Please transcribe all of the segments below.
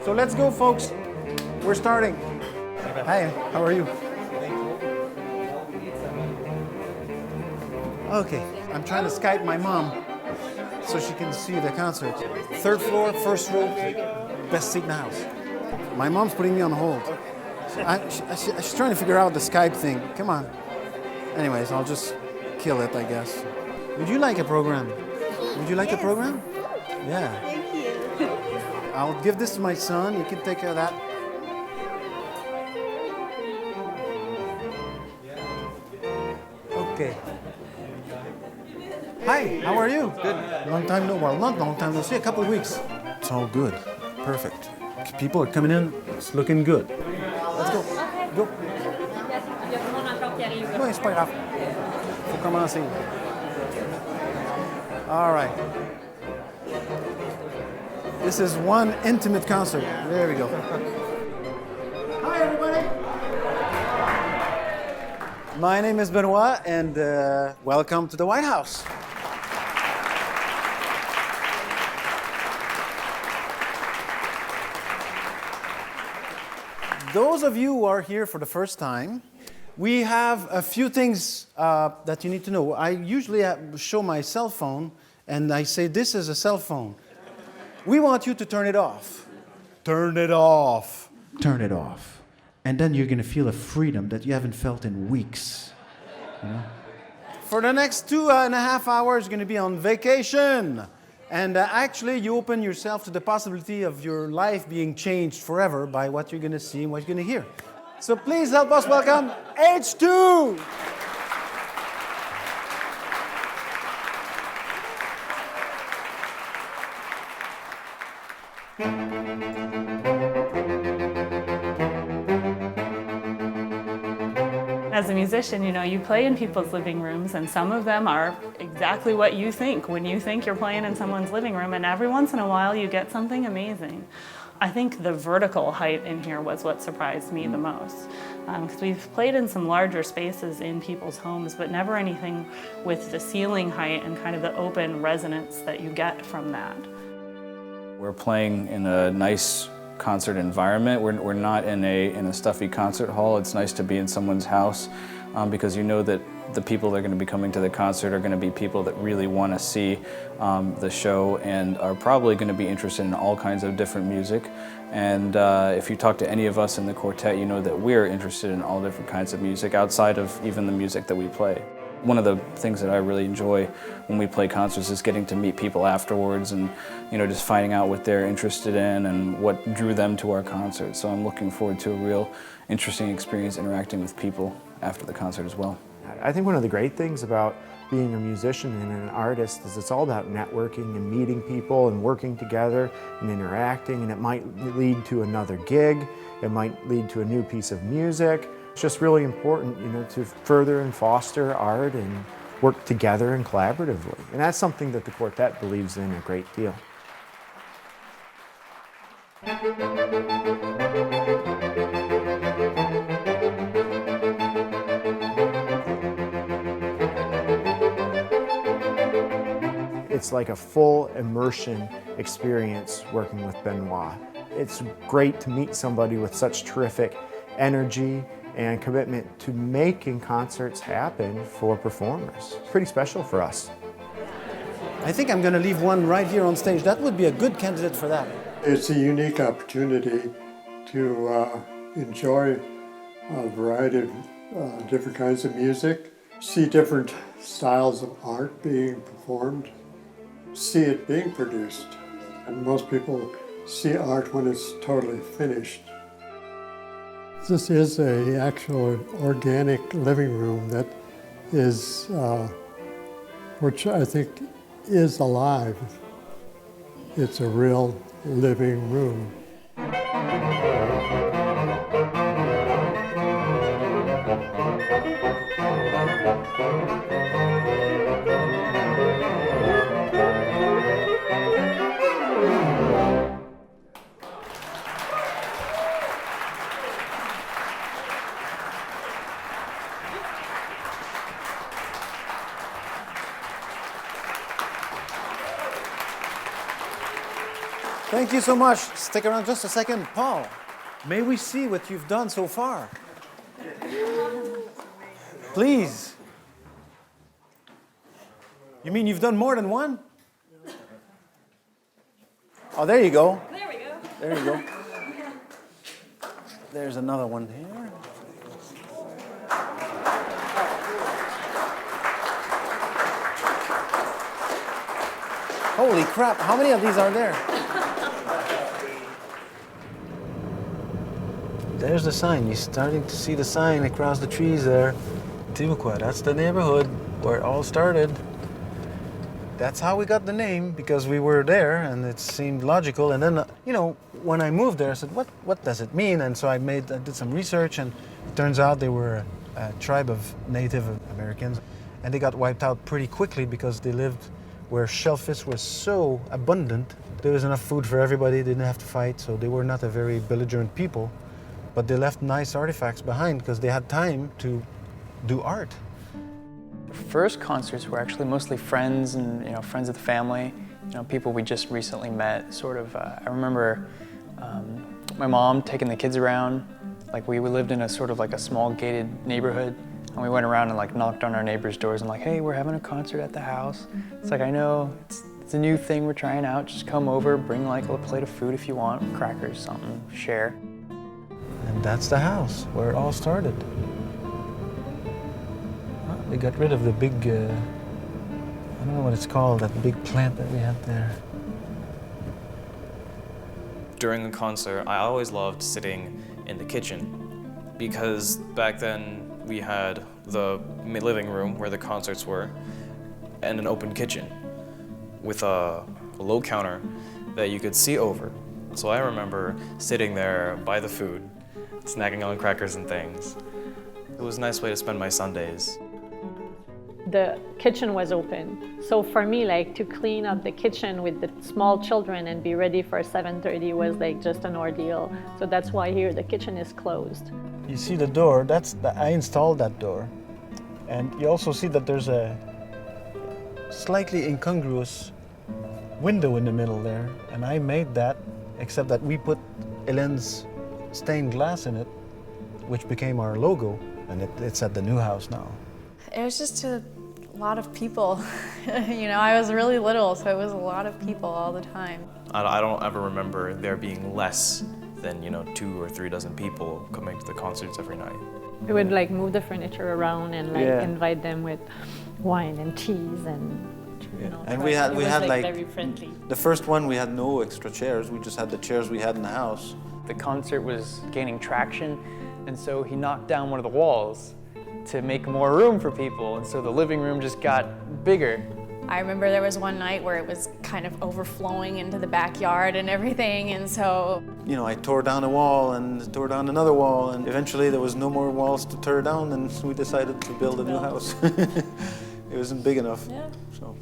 So let's go, folks. We're starting. Hi, how are you? Okay, I'm trying to Skype my mom so she can see the concert. Third floor, first row, best seat in the house. My mom's putting me on hold. She's trying to figure out the Skype thing. Come on. Anyways, I'll just kill it, I guess. Would you like a program? Would you like a program? Yeah. Thank you. I'll give this to my son. You can take care of that. Okay. Hi, how are you? Good. Long time no, well, not long time no see, a couple of weeks. It's all good. Perfect. People are coming in. It's looking good. Let's go. Go. Oui, c'est pas grave. Faut commencer. All right. This is one intimate concert. There we go. Hi, everybody. My name is Benoit, and welcome to the White House. Those of you who are here for the first time, we have a few things that you need to know. I usually show my cell phone, and I say, this is a cell phone. We want you to turn it off. Turn it off. Turn it off. And then you're going to feel a freedom that you haven't felt in weeks. You know? For the next 2.5 hours, you're going to be on vacation. And actually, you open yourself to the possibility of your life being changed forever by what you're going to see and what you're going to hear. So please help us welcome H2! As a musician, you know, you play in people's living rooms, and some of them are exactly what you think when you think you're playing in someone's living room, and every once in a while you get something amazing. I think the vertical height in here was what surprised me the most, because we've played in some larger spaces in people's homes, but never anything with the ceiling height and kind of the open resonance that you get from that. We're playing in a nice concert environment. We're not in a stuffy concert hall. It's nice to be in someone's house because you know that the people that are going to be coming to the concert are going to be people that really want to see the show and are probably going to be interested in all kinds of different music. And if you talk to any of us in the quartet, you know that we're interested in all different kinds of music outside of even the music that we play. One of the things that I really enjoy when we play concerts is getting to meet people afterwards and, you know, just finding out what they're interested in and what drew them to our concert. So I'm looking forward to a real interesting experience interacting with people after the concert as well. I think one of the great things about being a musician and an artist is it's all about networking and meeting people and working together and interacting, and it might lead to another gig, it might lead to a new piece of music. It's just really important, you know, to further and foster art and work together and collaboratively. And that's something that the quartet believes in a great deal. It's like a full immersion experience working with Benoit. It's great to meet somebody with such terrific energy and commitment to making concerts happen for performers. Pretty special for us. I think I'm going to leave one right here on stage. That would be a good candidate for that. It's a unique opportunity to enjoy a variety of different kinds of music, see different styles of art being performed, see it being produced. And most people see art when it's totally finished. This is an actual organic living room that is, which I think is alive. It's a real living room. Thank you so much. Stick around just a second. Paul, may we see what you've done so far? Please. You mean you've done more than one? Oh, there you go. There we go. There you go. There's another one here. Holy crap, how many of these are there? There's the sign. You're starting to see the sign across the trees there. Timucua, that's the neighborhood where it all started. That's how we got the name, because we were there and it seemed logical. And then, when I moved there, I said, what does it mean? And so I did some research, and it turns out they were a tribe of Native Americans. And they got wiped out pretty quickly because they lived where shellfish was so abundant. There was enough food for everybody, they didn't have to fight, so they were not a very belligerent people. But they left nice artifacts behind because they had time to do art. The first concerts were actually mostly friends and friends of the family, people we just recently met. Sort of, I remember my mom taking the kids around. Like we lived in a sort of like a small gated neighborhood, and we went around and like knocked on our neighbors' doors and like, hey, we're having a concert at the house. It's like, I know it's a new thing we're trying out. Just come over, bring like a plate of food if you want, crackers, something, share. And that's the house where it all started. They got rid of the big, I don't know what it's called, that big plant that we had there. During a concert, I always loved sitting in the kitchen because back then we had the living room where the concerts were and an open kitchen with a low counter that you could see over. So I remember sitting there by the food, snacking on crackers and things. It was a nice way to spend my Sundays. The kitchen was open. So for me, like to clean up the kitchen with the small children and be ready for 7:30 was like just an ordeal. So that's why here the kitchen is closed. You see the door, I installed that door. And you also see that there's a slightly incongruous window in the middle there. And I made that, except that we put Hélène's stained glass in it, which became our logo. And it's at the new house now. It was just a lot of people. I was really little, so it was a lot of people all the time. I don't ever remember there being less than 2 or 3 dozen people coming to the concerts every night. We would like move the furniture around and like invite them with wine and cheese and And we had like very friendly. The first one we had no extra chairs. We just had the chairs we had in the house. The concert was gaining traction, and so he knocked down one of the walls to make more room for people, and so the living room just got bigger. I remember there was one night where it was kind of overflowing into the backyard and everything, and so... I tore down a wall and tore down another wall, and eventually there was no more walls to tear down, and we decided to build a new house. It wasn't big enough. Yeah. So.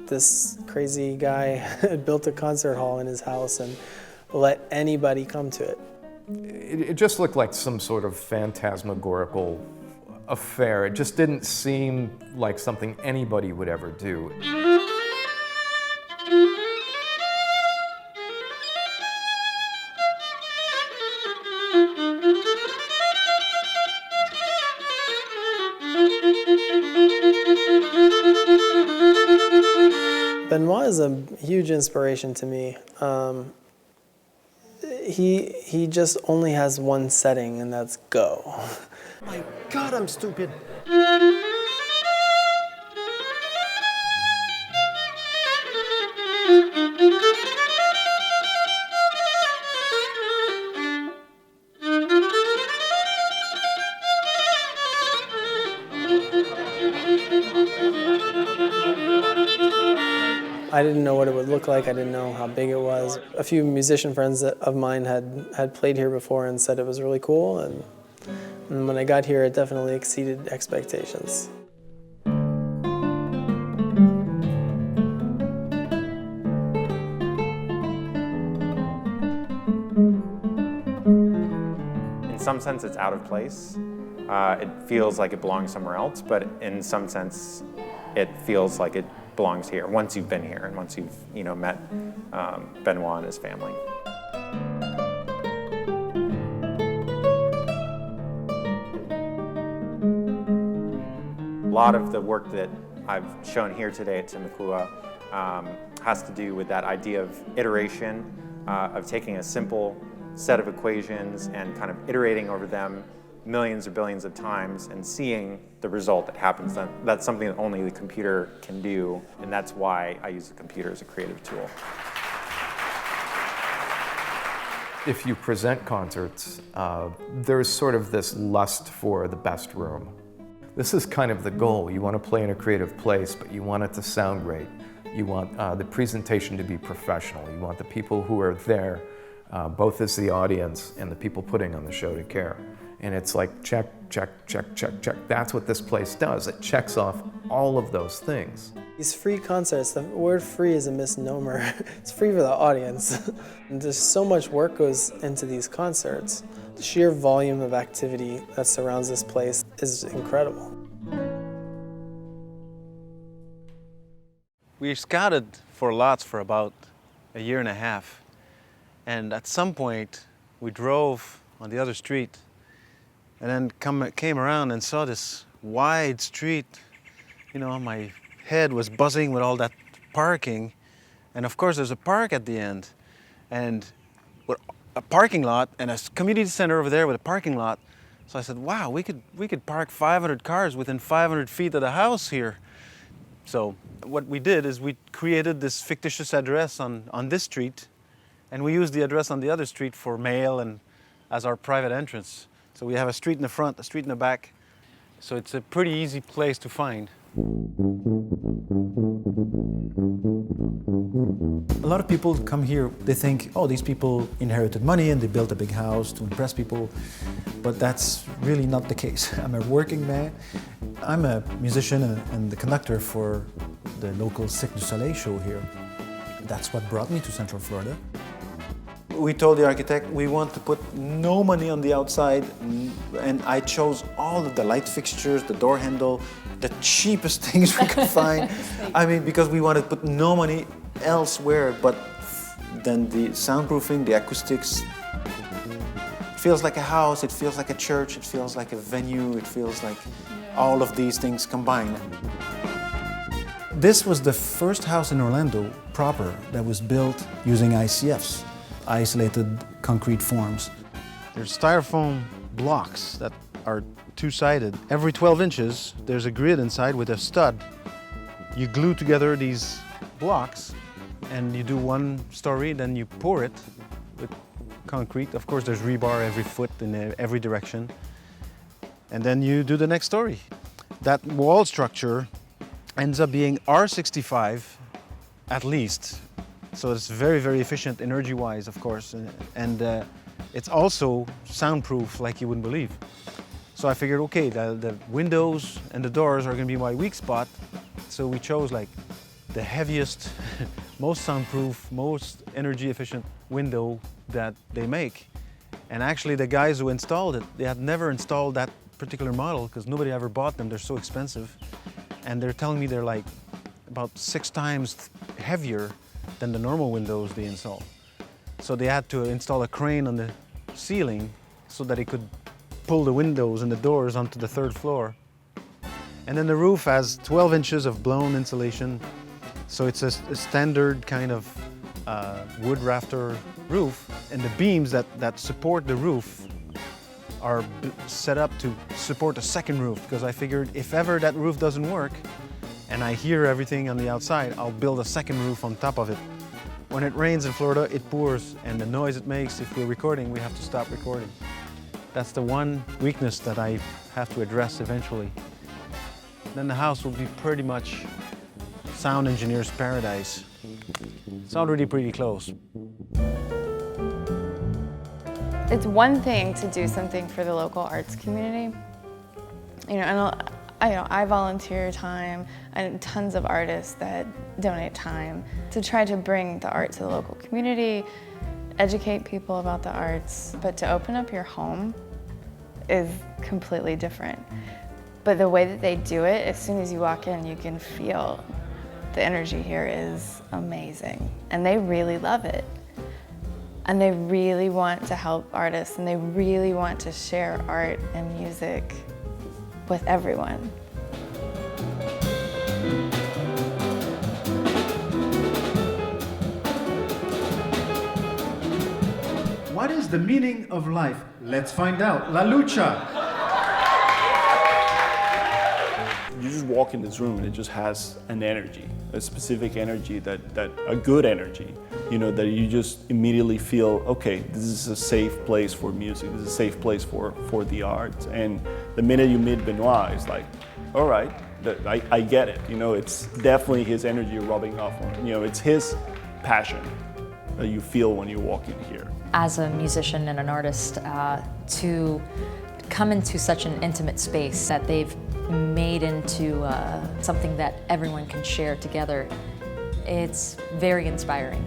This crazy guy had built a concert hall in his house and let anybody come to it. It just looked like some sort of phantasmagorical affair. It just didn't seem like something anybody would ever do. Benoit is a huge inspiration to me. He just only has one setting, and that's go. My God, I'm stupid. I didn't know what it would look like. I didn't know how big it was. A few musician friends of mine had played here before and said it was really cool. And when I got here, it definitely exceeded expectations. In some sense, it's out of place, It feels like it belongs somewhere else, but in some sense, it feels like it belongs here once you've been here and once you've met Benoit and his family. A lot of the work that I've shown here today at Timucua has to do with that idea of iteration, of taking a simple set of equations and kind of iterating over them millions or billions of times and seeing the result that happens. That's something that only the computer can do, and that's why I use the computer as a creative tool. If you present concerts, there's sort of this lust for the best room. This is kind of the goal. You want to play in a creative place, but you want it to sound great. You want the presentation to be professional. You want the people who are there, both as the audience and the people putting on the show, to care. And it's like check, check, check, check, check. That's what this place does. It checks off all of those things. These free concerts, the word free is a misnomer. It's free for the audience. And there's so much work goes into these concerts. The sheer volume of activity that surrounds this place is incredible. We scouted for lots for about a year and a half. And at some point, we drove on the other street and then came around and saw this wide street. My head was buzzing with all that parking. And of course, there's a park at the end. And a parking lot and a community center over there with a parking lot. So I said, wow, we could park 500 cars within 500 feet of the house here. So what we did is we created this fictitious address on this street, and we used the address on the other street for mail and as our private entrance. So we have a street in the front, a street in the back. So it's a pretty easy place to find. A lot of people come here, they think, oh, these people inherited money and they built a big house to impress people. But that's really not the case. I'm a working man. I'm a musician and the conductor for the local Cirque du Soleil show here. That's what brought me to Central Florida. We told the architect we want to put no money on the outside, and I chose all of the light fixtures, the door handle, the cheapest things we could find. I mean, because we wanted to put no money elsewhere but then the soundproofing, the acoustics. It feels like a house, it feels like a church, it feels like a venue, it feels like all of these things combined. This was the first house in Orlando proper that was built using ICFs. Isolated concrete forms. There's styrofoam blocks that are two-sided. Every 12 inches, there's a grid inside with a stud. You glue together these blocks and you do one story, then you pour it with concrete. Of course, there's rebar every foot in every direction. And then you do the next story. That wall structure ends up being R65 at least. So it's very, very efficient energy-wise, of course, and it's also soundproof like you wouldn't believe. So I figured, okay, the windows and the doors are going to be my weak spot. So we chose like the heaviest, most soundproof, most energy-efficient window that they make. And actually, the guys who installed it, they had never installed that particular model because nobody ever bought them. They're so expensive, and they're telling me they're like about 6 times heavier than the normal windows they install. So they had to install a crane on the ceiling so that it could pull the windows and the doors onto the 3rd floor. And then the roof has 12 inches of blown insulation. So it's a standard kind of wood rafter roof. And the beams that support the roof are set up to support a second roof, because I figured if ever that roof doesn't work, and I hear everything on the outside, I'll build a second roof on top of it. When it rains in Florida, it pours, and the noise it makes, if we're recording, we have to stop recording. That's the one weakness that I have to address eventually. Then the house will be pretty much sound engineer's paradise. It's already pretty close. It's one thing to do something for the local arts community. And I volunteer time, and tons of artists that donate time to try to bring the art to the local community, educate people about the arts. But to open up your home is completely different. But the way that they do it, as soon as you walk in, you can feel the energy here is amazing. And they really love it. And they really want to help artists, and they really want to share art and music with everyone. What is the meaning of life? Let's find out. La lucha. You just walk in this room and it just has an energy, a specific energy, that a good energy, you know, that you just immediately feel, okay, this is a safe place for music, this is a safe place for the arts. And the minute you meet Benoit, it's like, all right, I get it, you know, it's definitely his energy rubbing off on, you know, it's his passion that you feel when you walk in here. As a musician and an artist, to come into such an intimate space that they've made into something that everyone can share together, it's very inspiring.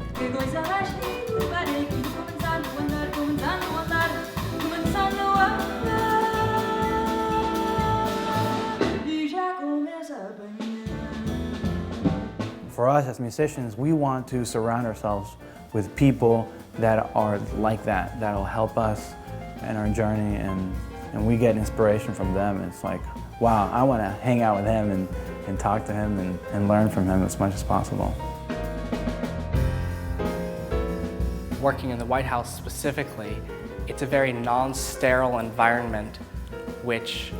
For us as musicians, we want to surround ourselves with people that are like that, that'll help us in our journey, and we get inspiration from them. It's like, wow, I want to hang out with him and talk to him and learn from him as much as possible. Working in the White House specifically, it's a very non-sterile environment, which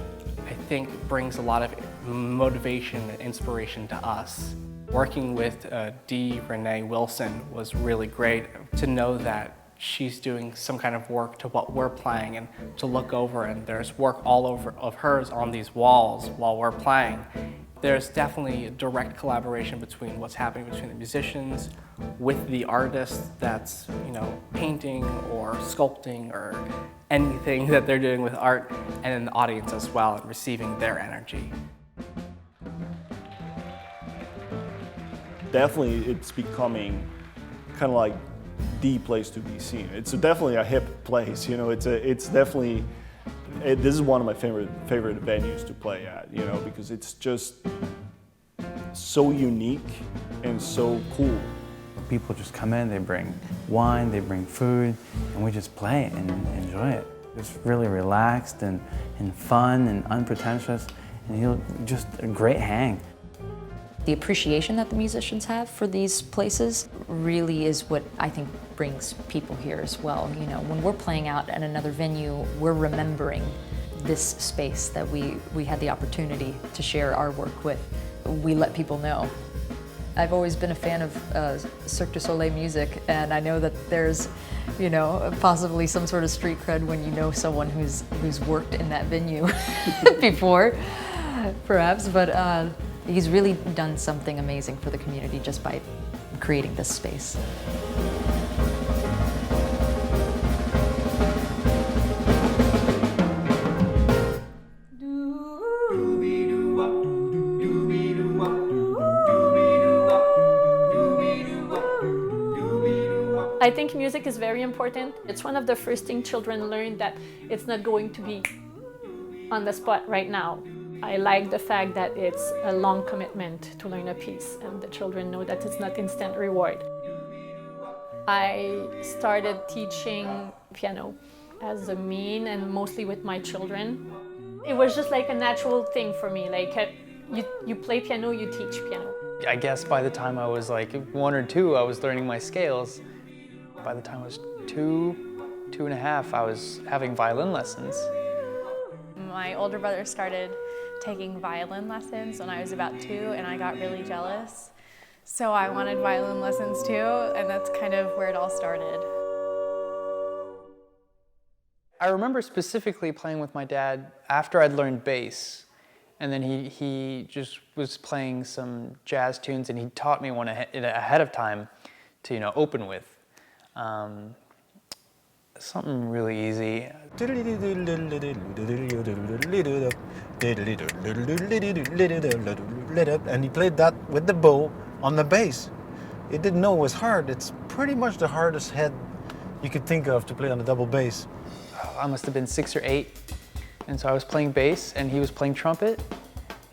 I think brings a lot of motivation and inspiration to us. Working with D. Renee Wilson was really great to know that she's doing some kind of work to what we're playing, and to look over and there's work all over of hers on these walls while we're playing. There's definitely a direct collaboration between what's happening between the musicians with the artist that's, you know, painting or sculpting or anything that they're doing with art, and then the audience as well, and receiving their energy. Definitely it's becoming kind of like the place to be seen. It's definitely a hip place, you know, it's definitely, this is one of my favorite venues to play at, you know, because it's just so unique and so cool. People just come in, they bring wine, they bring food, and we just play it and enjoy it. It's really relaxed and fun and unpretentious, and just a great hang. The appreciation that the musicians have for these places really is what I think brings people here as well. You know, when we're playing out at another venue, we're remembering this space that we had the opportunity to share our work with. We let people know. I've always been a fan of Cirque du Soleil music, and I know that there's, you know, possibly some sort of street cred when you know someone who's worked in that venue before, perhaps, but he's really done something amazing for the community just by creating this space. I think music is very important. It's one of the first things children learn, that it's not going to be on the spot right now. I like the fact that it's a long commitment to learn a piece, and the children know that it's not instant reward. I started teaching piano as a mean, and mostly with my children. It was just like a natural thing for me, like you play piano, you teach piano. I guess by the time I was like 1 or 2, I was learning my scales. By the time I was 2.5, I was having violin lessons. My older brother started taking violin lessons when I was about 2, and I got really jealous. So I wanted violin lessons too, and that's kind of where it all started. I remember specifically playing with my dad after I'd learned bass, and then he just was playing some jazz tunes, and he taught me one ahead of time to, you know, open with. Something really easy. And he played that with the bow on the bass. He didn't know it was hard. It's pretty much the hardest head you could think of to play on a double bass. I must have been 6 or 8, And so I was playing bass and he was playing trumpet.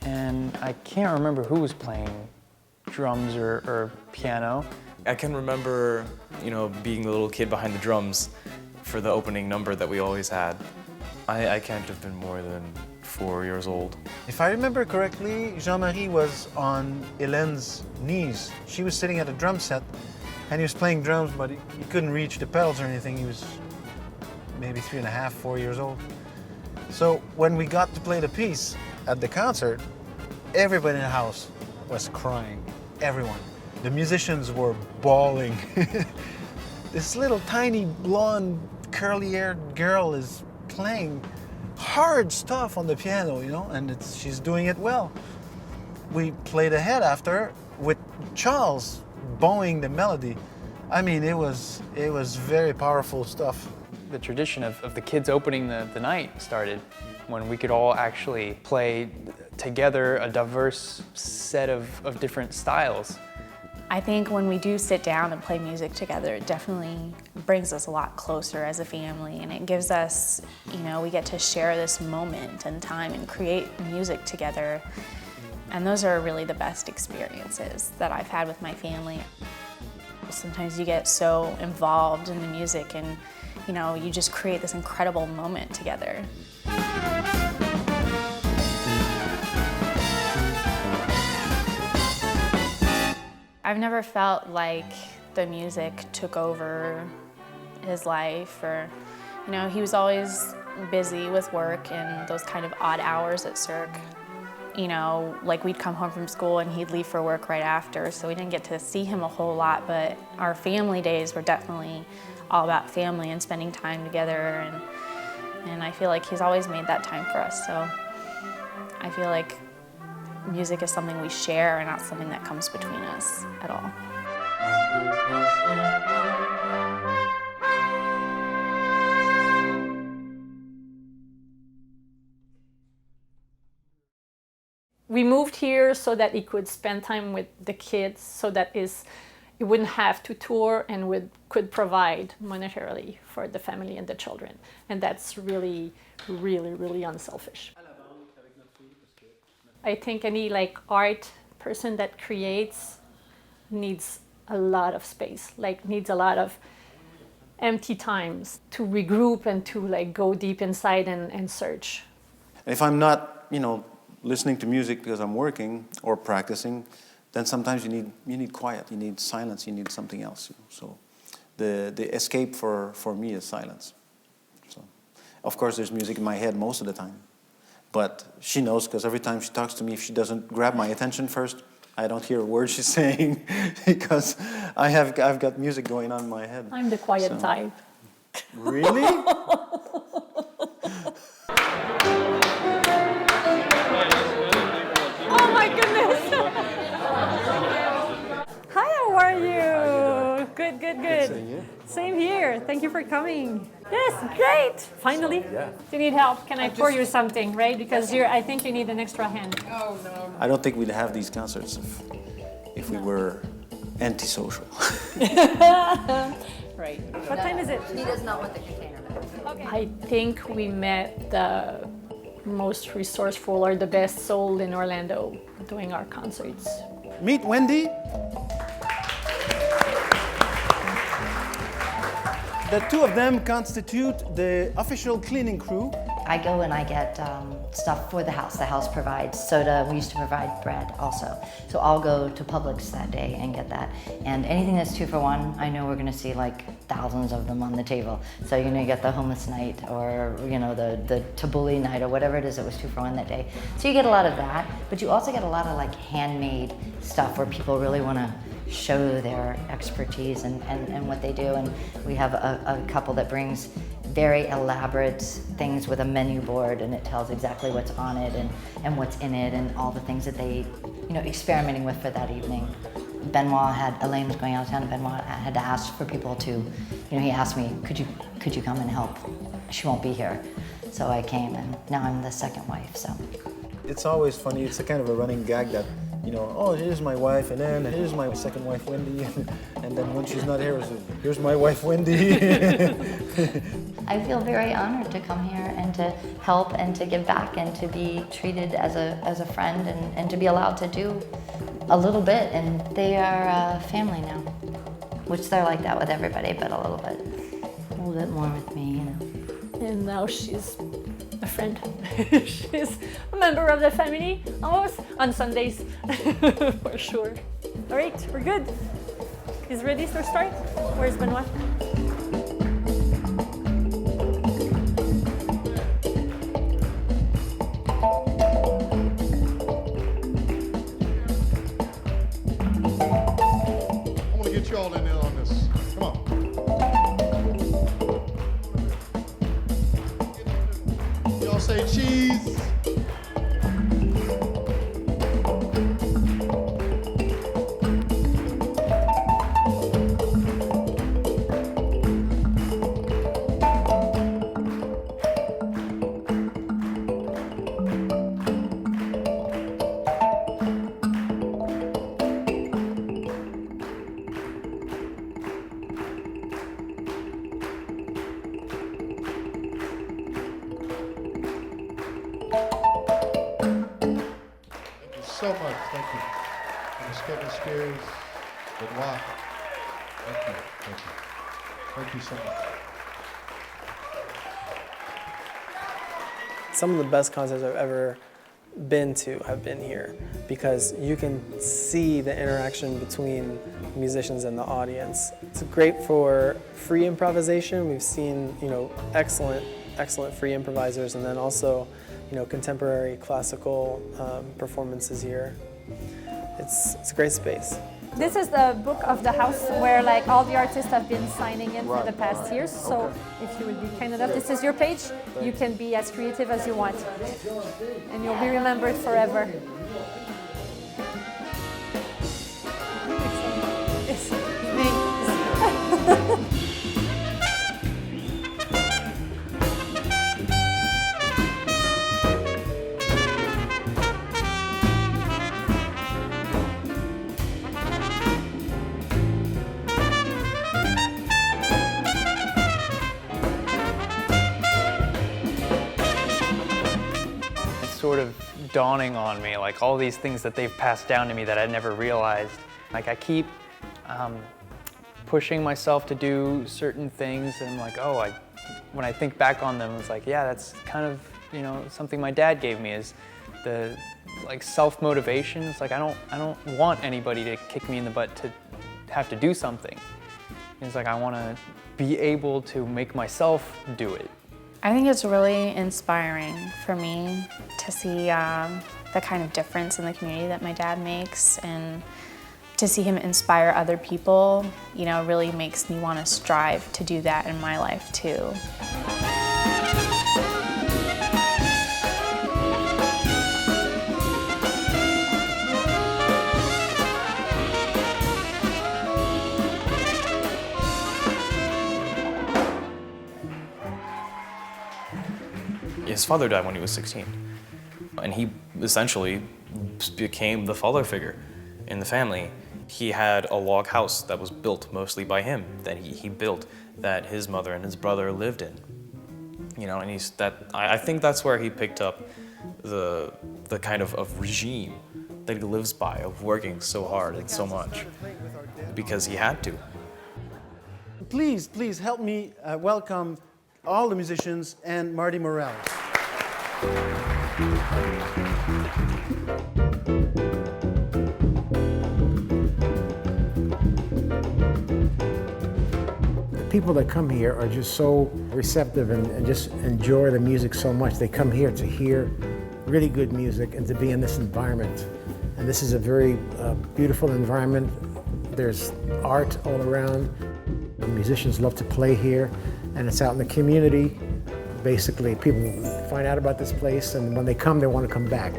And I can't remember who was playing drums or piano. I can remember, being the little kid behind the drums for the opening number that we always had. I can't have been more than 4 years old. If I remember correctly, Jean-Marie was on Hélène's knees. She was sitting at a drum set and he was playing drums, but he couldn't reach the pedals or anything. He was maybe 3.5, 4 years old. So when we got to play the piece at the concert, everybody in the house was crying, everyone. The musicians were bawling. This little tiny blonde curly-haired girl is playing hard stuff on the piano, and she's doing it well. We played ahead after with Charles bowing the melody. I mean, it was very powerful stuff. The tradition of the kids opening the night started when we could all actually play together a diverse set of different styles. I think when we do sit down and play music together, it definitely brings us a lot closer as a family, and it gives us, we get to share this moment and time and create music together. And those are really the best experiences that I've had with my family. Sometimes you get so involved in the music and, you just create this incredible moment together. I've never felt like the music took over his life, or, he was always busy with work and those kind of odd hours at Cirque. Like we'd come home from school and he'd leave for work right after, so we didn't get to see him a whole lot, but our family days were definitely all about family and spending time together, and I feel like he's always made that time for us, so I feel like music is something we share and not something that comes between us at all. We moved here so that he could spend time with the kids, so that he wouldn't have to tour and could provide monetarily for the family and the children. And that's really, really, really unselfish. I think any art person that creates needs a lot of space, needs a lot of empty times to regroup and to go deep inside and search. If I'm not, listening to music because I'm working or practicing, then sometimes you need quiet, you need silence, you need something else. So the escape for me is silence. So of course there's music in my head most of the time. But she knows, because every time she talks to me, if she doesn't grab my attention first, I don't hear a word she's saying because I've got music going on in my head. I'm the quiet type. Really? Oh my goodness! Hi, how are you? Good, good, good. Same here. Thank you for coming. Yes, great. Finally. Yeah. Do you need help? Can I pour you something, right? Because I think you need an extra hand. Oh, no. I don't think we'd have these concerts if we were antisocial. Right. What time is it? He does not want the container. Okay. I think we met the most resourceful or the best soul in Orlando doing our concerts. Meet Wendy. The two of them constitute the official cleaning crew. I go and I get stuff for the house. The house provides soda. We used to provide bread also. So I'll go to Publix that day and get that. And anything that's 2 for $1, I know we're gonna see thousands of them on the table. So you get the homeless night or the tabbouleh night or whatever it is that was 2 for $1 that day. So you get a lot of that, but you also get a lot of handmade stuff where people really wanna show their expertise and what they do. And we have a couple that brings very elaborate things with a menu board, and it tells exactly what's on it and what's in it and all the things that they, experimenting with for that evening. Elaine was going out of town, and Benoit had to ask for people to, he asked me, could you come and help? She won't be here. So I came, and now I'm the second wife, so. It's always funny, it's a kind of a running gag that you know, oh, here's my wife, and then here's my second wife, Wendy, and then when she's not here, here's my wife, Wendy. I feel very honored to come here and to help and to give back and to be treated as a friend and to be allowed to do a little bit. And they are family now, which they're like that with everybody, but a little bit more with me, you know. And now she's a friend. She's a member of the family, almost, on Sundays, for sure. All right, we're good. He's ready to start? Where's Benoit? I want to get you all in there on this. Come on. Y'all say cheese. So much, thank you. And Skeptic Spears, Benoit, thank you. Thank you so much. Some of the best concerts I've ever been to have been here because you can see the interaction between musicians and the audience. It's great for free improvisation. We've seen, you know, excellent free improvisers, and then also, you know, contemporary classical performances here. It's a great space. This is the book of the house where like all the artists have been signing in for the past years. So if you would be kind enough, this is your page. You can be as creative as you want. And you'll be remembered forever. Sort of dawning on me, like all these things that they've passed down to me that I never realized. Like I keep pushing myself to do certain things, and I'm like, oh, when I think back on them, it's like, yeah, that's kind of, you know, something my dad gave me, is the like self-motivation. It's like I don't want anybody to kick me in the butt to have to do something. It's like I want to be able to make myself do it. I think it's really inspiring for me to see the kind of difference in the community that my dad makes, and to see him inspire other people, you know, really makes me want to strive to do that in my life too. His father died when he was 16, and he essentially became the father figure in the family. He had a log house that was built mostly by him, that he built, that his mother and his brother lived in. You know, and I think that's where he picked up the kind of regime that he lives by, of working so hard and so much, because he had to. Please help me welcome all the musicians and Marty Morell. The people that come here are just so receptive and just enjoy the music so much. They come here to hear really good music and to be in this environment. And this is a very beautiful environment. There's art all around. The musicians love to play here, and it's out in the community. Basically, people find out about this place, and when they come, they want to come back.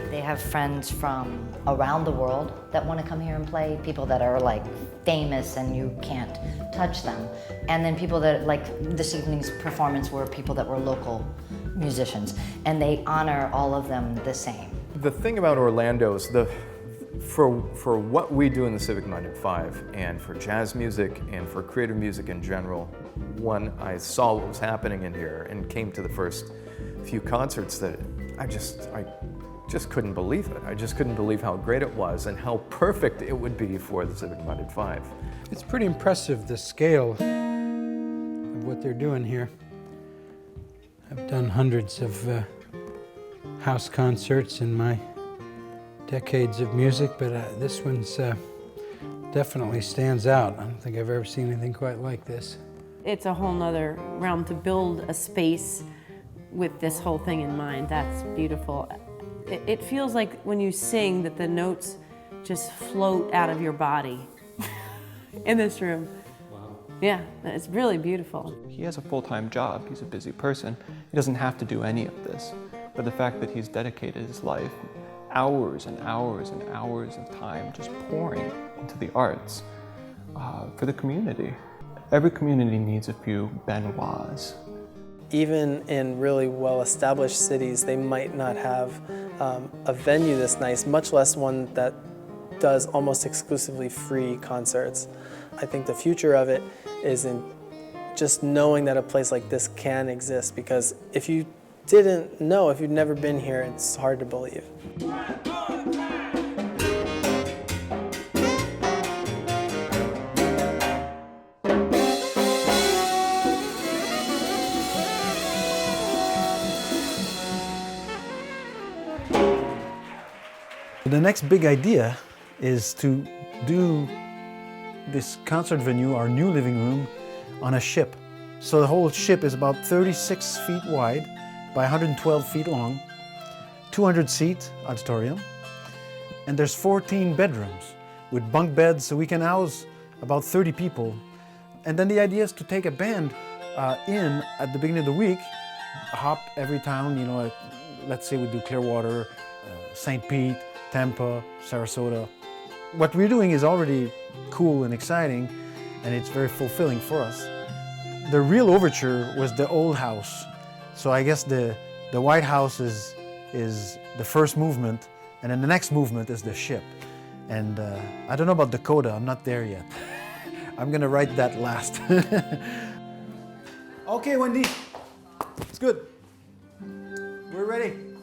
They have friends from around the world that want to come here and play, people that are like famous and you can't touch them. And then people that, like this evening's performance, were people that were local musicians, and they honor all of them the same. The thing about Orlando is for what we do in the Civic Minded Five, and for jazz music and for creative music in general, when I saw what was happening in here and came to the first few concerts, that I just couldn't believe it. I just couldn't believe how great it was and how perfect it would be for the Civic Minded Five. It's pretty impressive, the scale of what they're doing here. I've done hundreds of house concerts in my decades of music, but this one's definitely stands out. I don't think I've ever seen anything quite like this. It's a whole nother realm to build a space with this whole thing in mind. That's beautiful. It feels like when you sing that the notes just float out of your body in this room. Wow. Yeah, it's really beautiful. He has a full-time job. He's a busy person. He doesn't have to do any of this. But the fact that he's dedicated his life, hours and hours and hours of time just pouring into the arts for the community. Every community needs a few Benoits. Even in really well-established cities, they might not have a venue this nice, much less one that does almost exclusively free concerts. I think the future of it is in just knowing that a place like this can exist, because if you didn't know, if you'd never been here, it's hard to believe. The next big idea is to do this concert venue, our new living room, on a ship. So the whole ship is about 36 feet wide by 112 feet long, 200-seat auditorium, and there's 14 bedrooms with bunk beds, so we can house about 30 people. And then the idea is to take a band in at the beginning of the week, hop every town, you know, let's say we do Clearwater, St. Pete, Tampa, Sarasota. What we're doing is already cool and exciting, and it's very fulfilling for us. The real Overture was the old house. So I guess the White House is the first movement, and then the next movement is the ship. And I don't know about the coda, I'm not there yet. I'm gonna write that last. Okay, Wendy, it's good. We're ready.